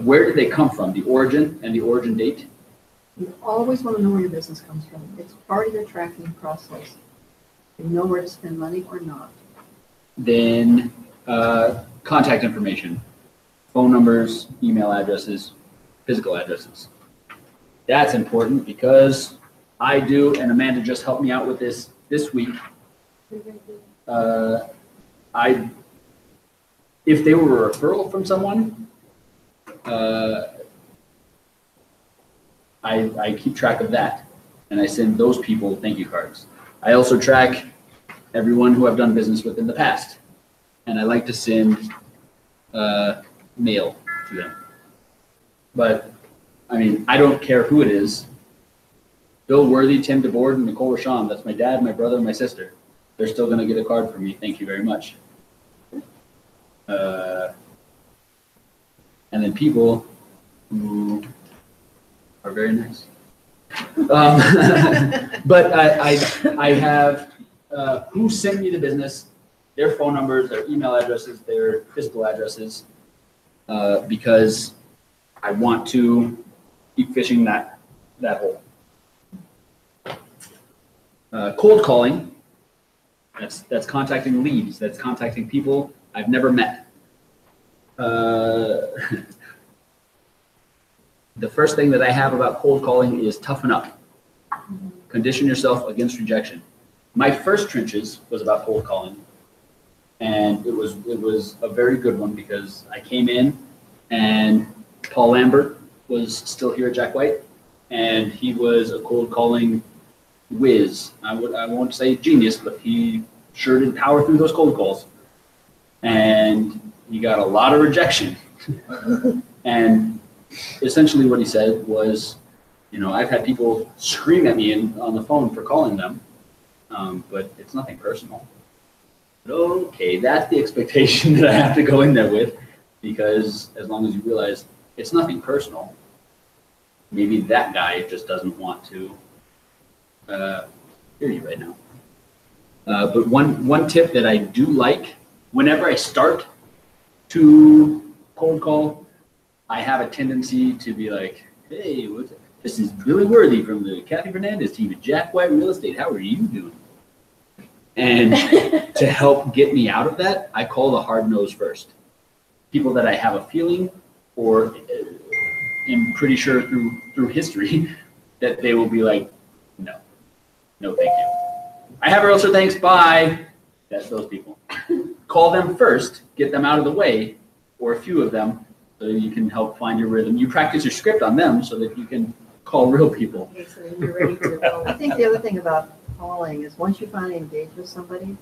Where did they come from? The origin and the origin date? You always want to know where your business comes from. It's part of your tracking process. You know where to spend money or not. Then contact information, phone numbers, email addresses, physical addresses. That's important because I do, and Amanda just helped me out with this week. If they were a referral from someone, I keep track of that, and I send those people thank you cards. I also track everyone who I've done business with in the past, and I like to send mail to them. But I mean, I don't care who it is. Bill Worthy, Tim DeBoard, and Nicole Rashawn. That's my dad, my brother, and my sister. They're still going to get a card from me. Thank you very much. And then people who are very nice. But I have who sent me the business, their phone numbers, their email addresses, their physical addresses, because I want to keep fishing that hole. Cold calling, that's contacting leads, that's contacting people I've never met. The first thing that I have about cold calling is toughen up. Condition yourself against rejection. My first trenches was about cold calling, and it was a very good one because I came in and Paul Lambert was still here at Jack White, and he was a cold calling whiz. I won't say genius, but he sure did power through those cold calls, and he got a lot of rejection. And essentially what he said was, you know, I've had people scream at me on the phone for calling them, but it's nothing personal. But okay, that's the expectation that I have to go in there with, because as long as you realize it's nothing personal, maybe that guy just doesn't want to hear you right now. But one tip that I do like, whenever I start to cold call, I have a tendency to be like, hey, this is Billy Worthy from the Kathy Fernandez team at Jack White Real Estate. How are you doing? And to help get me out of that, I call the hard nose first. People that I have a feeling or am pretty sure through history that they will be like, no, thank you. I have a realtor, thanks, bye. That's those people. Call them first, get them out of the way, or a few of them, so you can help find your rhythm. You practice your script on them so that you can call real people. Okay, so you're ready to roll. I think the other thing about calling is once you finally engage with somebody,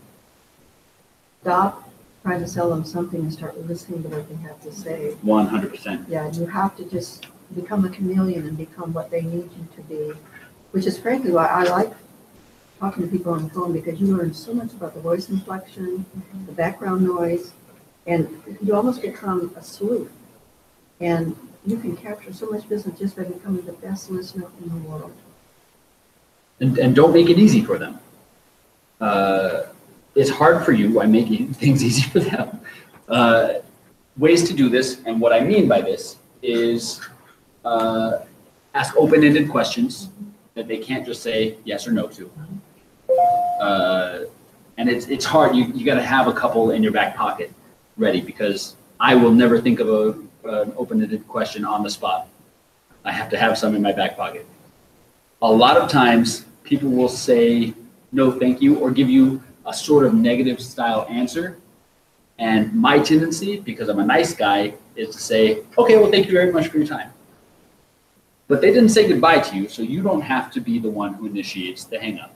stop trying to sell them something and start listening to what they have to say. 100%. Yeah, you have to just become a chameleon and become what they need you to be, which is frankly why I like talking to people on the phone, because you learn so much about the voice inflection, the background noise, and you almost become a sleuth. And you can capture so much business just by becoming the best listener in the world. And don't make it easy for them. It's hard for you. I make things easy for them. Ways to do this, and what I mean by this is ask open-ended questions that they can't just say yes or no to. And it's hard. You got to have a couple in your back pocket ready, because I will never think of an open-ended question on the spot. I have to have some in my back pocket. A lot of times people will say no thank you or give you a sort of negative style answer. And my tendency, because I'm a nice guy, is to say, okay, well, thank you very much for your time. But they didn't say goodbye to you, so you don't have to be the one who initiates the hang up.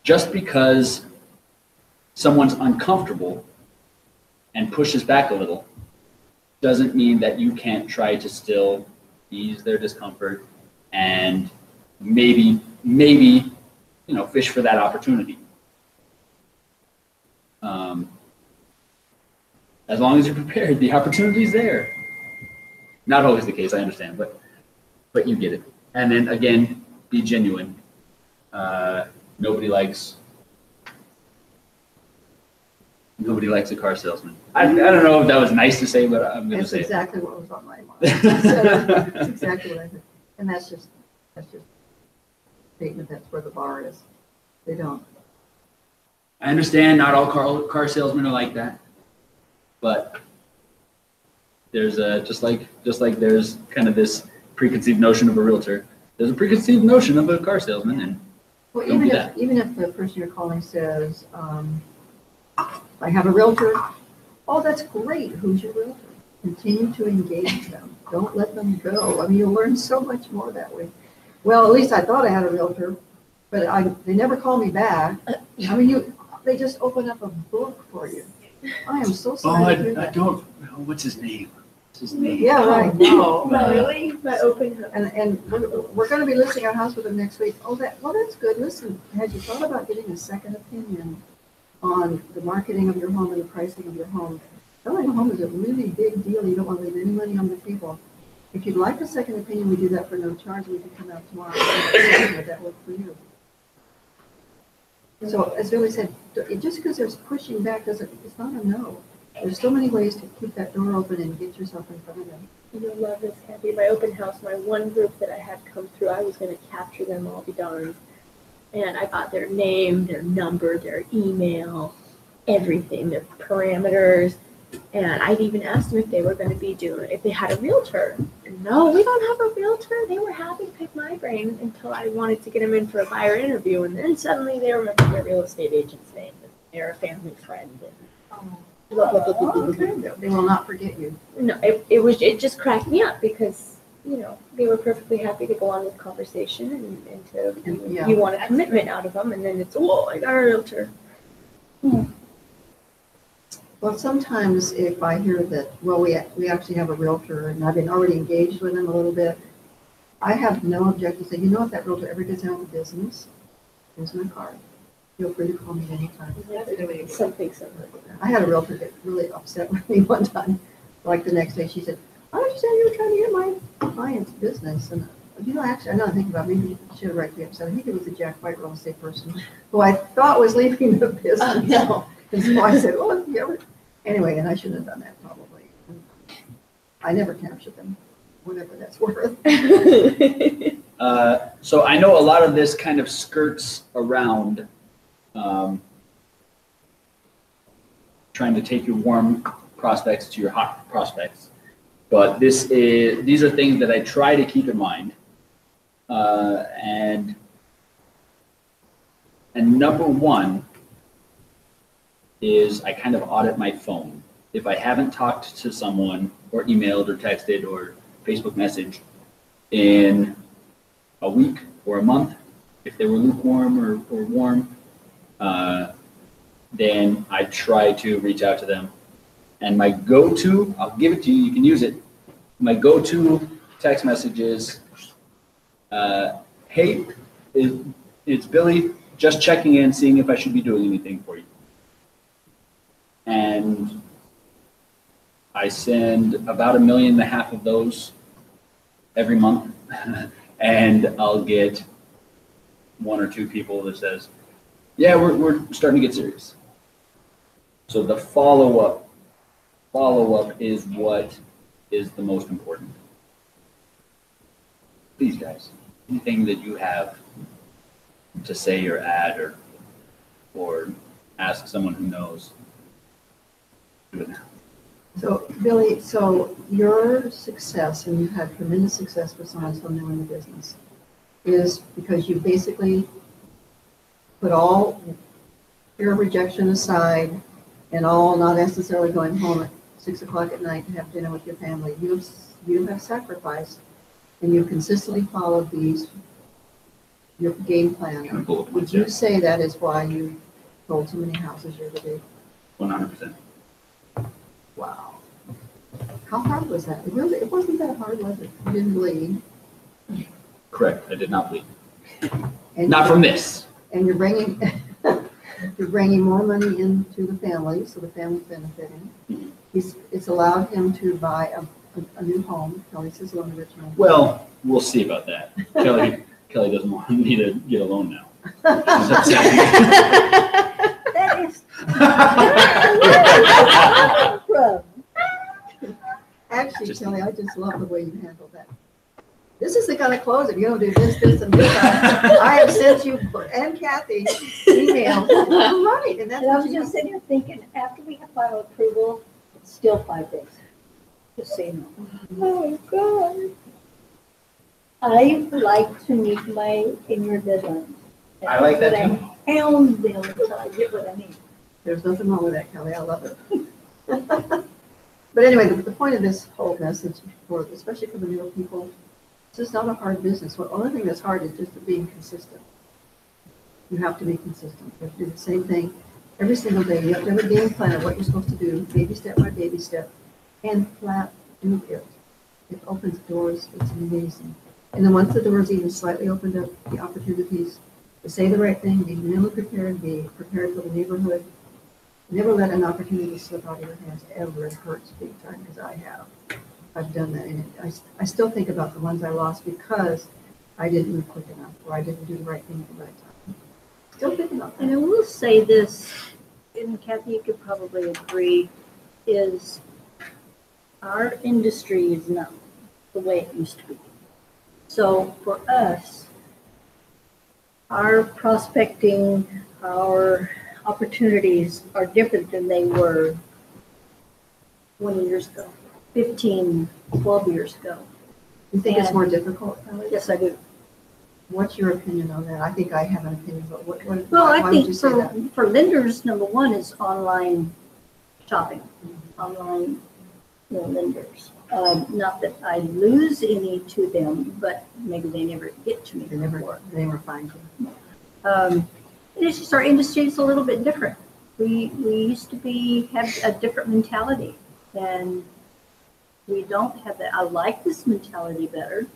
Just because someone's uncomfortable and pushes back a little doesn't mean that you can't try to still ease their discomfort and maybe, fish for that opportunity. As long as you're prepared, the opportunity's there. Not always the case, I understand, but you get it. And then again, be genuine. Nobody likes a car salesman. I don't know if that was nice to say, but I'm going to say That's exactly what was on my mind. That's exactly what I said. And that's just a statement. That's where the bar is. They don't. I understand not all car salesmen are like that, but there's just like there's kind of this preconceived notion of a realtor. There's a preconceived notion of a car salesman, and Well, Don't do even if the person you're calling says, I have a realtor, oh, that's great, who's your realtor? Continue to engage them, don't let them go. I mean, you'll learn so much more that way. Well, at least I thought I had a realtor, but they never call me back. I mean, they just open up a book for you. I am so sorry to hear I that. don't. What's his name? What's his name? Yeah, right. No, really? My open house. And we're going to be listing our house with them next week. Oh, that's good. Listen, had you thought about getting a second opinion on the marketing of your home and the pricing of your home? Selling a home is a really big deal. You don't want to leave any money on the table. If you'd like a second opinion, we do that for no charge. We can come out tomorrow. Would that work for you? So as Billy said, just because there's pushing back it's not a no. There's so many ways to keep that door open and get yourself in front of them. You'll love this, Kathy. My open house, my one group that I had come through, I was going to capture them all, be darned. And I got their name, their number, their email, everything, their parameters. And I'd even asked them if they were going to be if they had a realtor. No, we don't have a realtor. They were happy to pick my brain until I wanted to get them in for a buyer interview. And then suddenly they remember their real estate agent's name. And they're a family friend. And blah, blah, blah, blah, blah, blah, blah. They will not forget you. No, it just cracked me up because, they were perfectly happy to go on with conversation and Yeah. you want a commitment out of them. And then it's, I got a realtor. Well, sometimes if I hear that, we actually have a realtor and I've been already engaged with them a little bit, I have no objection to say, if that realtor ever gets out of business, here's my card. Feel free to call me anytime. Something similar. I had a realtor get really upset with me one time. Like the next day, she said, I understand you were trying to get my client's business. And, actually, I know I think about it, maybe she should have rightly upset. I think it was a Jack White real estate person who I thought was leaving the business. No. And so I said, well, you ever... Anyway, and I shouldn't have done that probably. I never captured them, whatever that's worth. So I know a lot of this kind of skirts around trying to take your warm prospects to your hot prospects, but these are things that I try to keep in mind. And number one is I kind of audit my phone. If I haven't talked to someone or emailed or texted or Facebook messaged in a week or a month, if they were lukewarm or warm, then I try to reach out to them. And my go-to, I'll give it to you, you can use it. My go-to text message is, hey, it's Billy, just checking in, seeing if I should be doing anything for you. And I send about 1.5 million of those every month. And I'll get 1 or 2 people that says, yeah, we're starting to get serious. So the follow-up is what is the most important. Please, guys, anything that you have to say or add or ask someone who knows, do it now. So, Billy, your success, and you've had tremendous success with someone so new in the business, is because you basically put all fear of rejection aside and all not necessarily going home at 6 o'clock at night to have dinner with your family. You have sacrificed, and you've consistently followed your game plan. Would you say that is why you sold so many houses year to date? 100%. Wow. How hard was that? It wasn't that hard, was it? You didn't bleed. Correct. I did not bleed. And Not from this. And you're bringing more money into the family, so the family's benefiting. It's allowed him to buy a new home. Kelly says loan to Richmond. Well, we'll see about that. Kelly doesn't want me to get a loan now. She's upset. That is. Actually, Kelly, I just love the way you handled that. This is the kind of closing. You don't do this, and this. I have said sent you and Kathy emails. Right, and that's And I what was you just sitting here thinking, after we have final approval, it's still 5 days. Just so you know. Oh, God. I like to meet my 10-year deadlines. I like that too. Hound them until I get what I need. There's nothing wrong with that, Kelly. I love it. But anyway, the point of this whole message, for especially for the newer people, it's just not a hard business. The only thing that's hard is just being consistent. You have to be consistent. You have to do the same thing every single day. You have to have a game plan of what you're supposed to do, baby step by baby step, and flat do it. It opens doors. It's amazing. And then once the doors even slightly opened up, the opportunities to say the right thing, be mentally prepared, be prepared for the neighborhood. Never let an opportunity slip out of your hands ever. It hurts big time, because I have. I've done that, and I still think about the ones I lost because I didn't move quick enough, or I didn't do the right thing at the right time. Still think about And that. I will say this, and Kathy, you could probably agree, is our industry is not the way it used to be. So for us, our prospecting, our opportunities are different than they were 20 years ago, 15, 12 years ago. You think it's more difficult, Kelly? Yes, I do. What's your opinion on that? I think I have an opinion, but what Well, why I would you think say that? for lenders, number one is online shopping, online lenders. Not that I lose any to them, but maybe they never get to me. They never find you. It's just our industry is a little bit different. We used to have a different mentality, and we don't have that. I like this mentality better.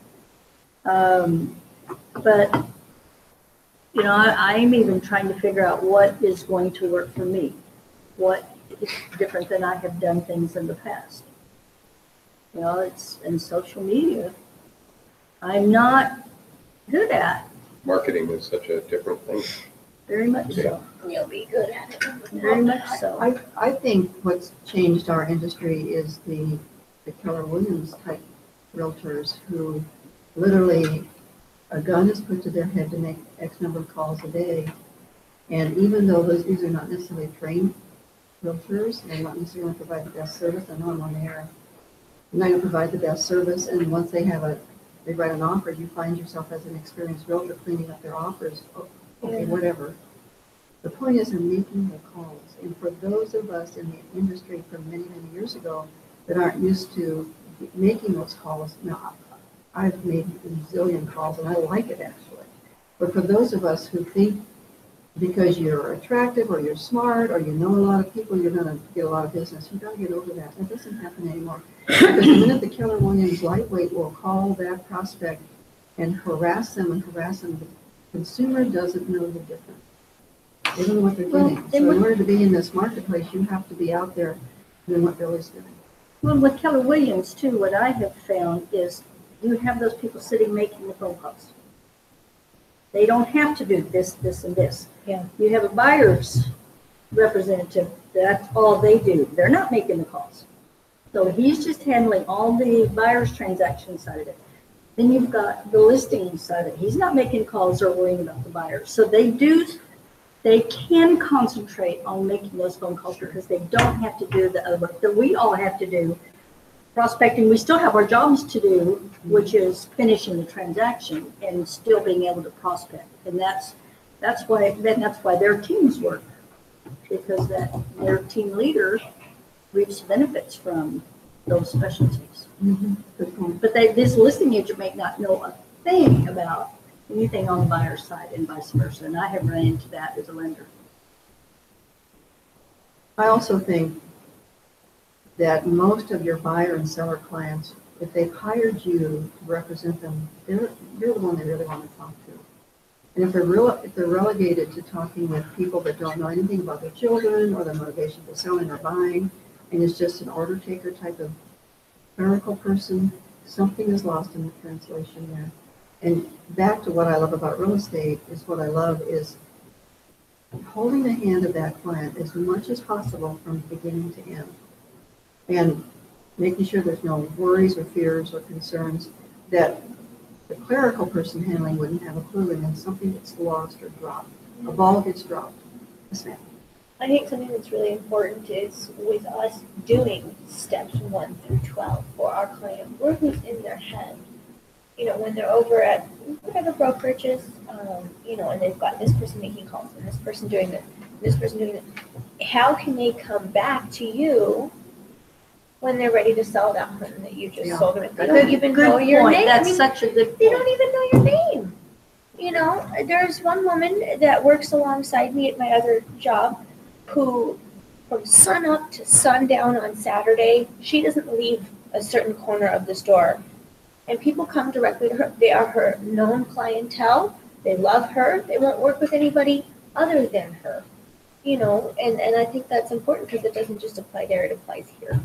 But, I'm even trying to figure out what is going to work for me. What is different than I have done things in the past. It's in social media. I'm not good at. Marketing is such a different thing. Very much so. You'll be good at it. Very much so. I think what's changed our industry is the Keller Williams type realtors who literally a gun is put to their head to make X number of calls a day. And even though these are not necessarily trained realtors, they're not necessarily going to provide the best service. I know I'm on the air. They're not going to provide the best service. And once they write an offer, you find yourself as an experienced realtor cleaning up their offers. Okay, whatever. The point is they're making the calls. And for those of us in the industry from many, many years ago that aren't used to making those calls, now I've made a zillion calls and I like it actually. But for those of us who think because you're attractive or you're smart or you know a lot of people, you're going to get a lot of business, you've got to get over that. That doesn't happen anymore. Because the minute the Keller Williams lightweight will call that prospect and harass them, the consumer doesn't know the difference. They don't know what they're getting. So in order to be in this marketplace, you have to be out there doing what Billy's doing. Well, with Keller Williams too, what I have found is you have those people sitting making the phone calls. They don't have to do this, this, and this. Yeah. You have a buyer's representative, that's all they do. They're not making the calls. So he's just handling all the buyer's transaction side of it. Then you've got the listing side of it. He's not making calls or worrying about the buyers. So they can concentrate on making those phone calls because they don't have to do the other work that we all have to do. Prospecting, we still have our jobs to do, which is finishing the transaction and still being able to prospect. And that's why their teams work, because their team leader reaps benefits from those specialties. Mm-hmm. But this listing agent may not know a thing about anything on the buyer's side and vice versa. And I have run into that as a lender. I also think that most of your buyer and seller clients, if they've hired you to represent them, you're the one they really want to talk to. And if they're relegated to talking with people that don't know anything about their children or their motivation for selling or buying, and it's just an order taker type of clerical person, something is lost in the translation there. And back to what I love about real estate is what I love is holding the hand of that client as much as possible from beginning to end. And making sure there's no worries or fears or concerns that the clerical person handling wouldn't have a clue, and then something gets lost or dropped. A ball gets dropped. Yes, ma'am. I think something that's really important is with us doing steps 1 through 12 for our client, we're who's in their head. You know, when they're over at whatever brokerages, you know, and they've got this person making calls and this person doing this person doing that. How can they come back to you when they're ready to sell that home that you just Yeah. sold them? They don't even know your point. name. That's such a good They point. don't even know your name. You know, there's one woman that works alongside me at my other job who, from sun up to sundown on Saturday, she doesn't leave a certain corner of the store. And people come directly to her. They are her known clientele. They love her. They won't work with anybody other than her. You know, and I think that's important because it doesn't just apply there, it applies here.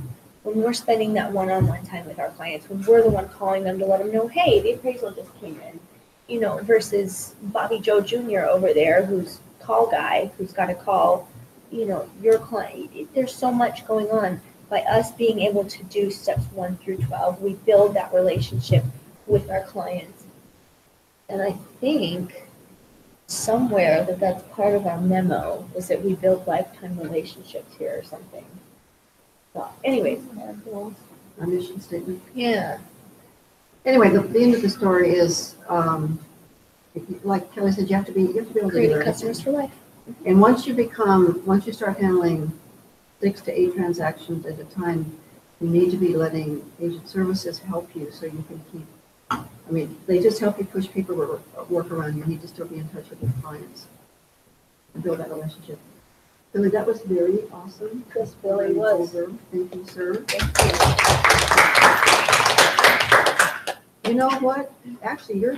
When we're spending that one-on-one time with our clients, when we're the one calling them to let them know, hey, the appraisal just came in, you know, versus Bobby Joe Jr. over there, who's call guy, who's got to call, you know, your client. There's so much going on. By us being able to do steps 1 through 12, we build that relationship with our clients. And I think somewhere that's part of our memo is that we build lifetime relationships here or something. So anyways, Our mission statement. yeah. Anyway, the end of the story is, if you, like Kelly said, you have to be able to do Creating everything. customers for life. And once you start handling 6 to 8 transactions at a time, you need to be letting agent services help you so you can keep, I mean, they just help you push paperwork around. You need to still be in touch with your clients and build that relationship. Billy, that was very awesome. Yes, Billy was. Thank you, sir. You know what? Actually, your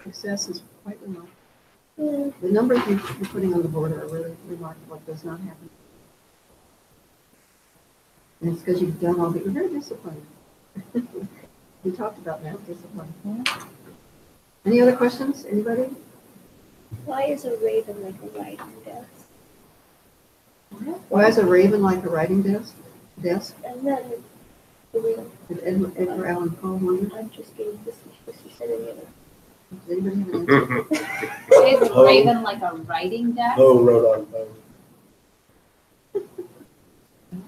success is quite remarkable. The numbers you're putting on the board are really remarkable. It does not happen. And it's because you've done all the, you're very disciplined. We talked about that, discipline. Any other questions? Anybody? Why is a raven like a writing desk? Why is a raven like a writing desk? And then the real, Did Edgar Allan Poe wonder? I'm just getting this. You said any other. Does anybody have an answer? Is Raven like a writing desk? Oh, wrote on phone.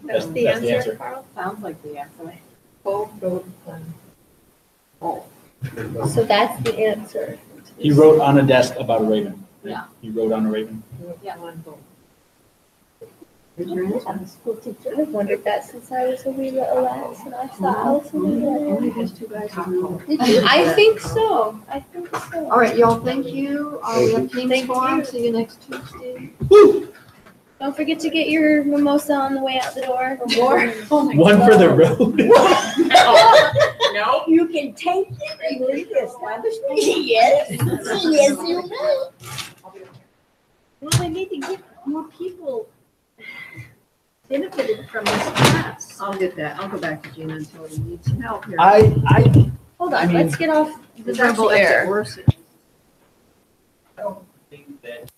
That's the That's the answer, answer. Carl. Sounds like the answer. So that's the answer. He wrote on a desk about a raven. Yeah. He wrote on a raven. Yeah. Is your answer? I'm a school teacher. I've wondered that since I was a wee little lass and I saw Alice in Only Wonderland. these 2 guys who know. I think so. I think so. All right, y'all, thank you. We have Teams Thank Forum. you. See you next Tuesday. Don't forget to get your mimosa on the way out the door. More. One for the road. No. You can take it and leave the establishment. Yes. Yes, you will. Well, we need to get more people benefited from this class. I'll get that. I'll go back to Gina until he needs some help here. Hold I on, mean- let's get off the The double double air. exit worse. I don't think that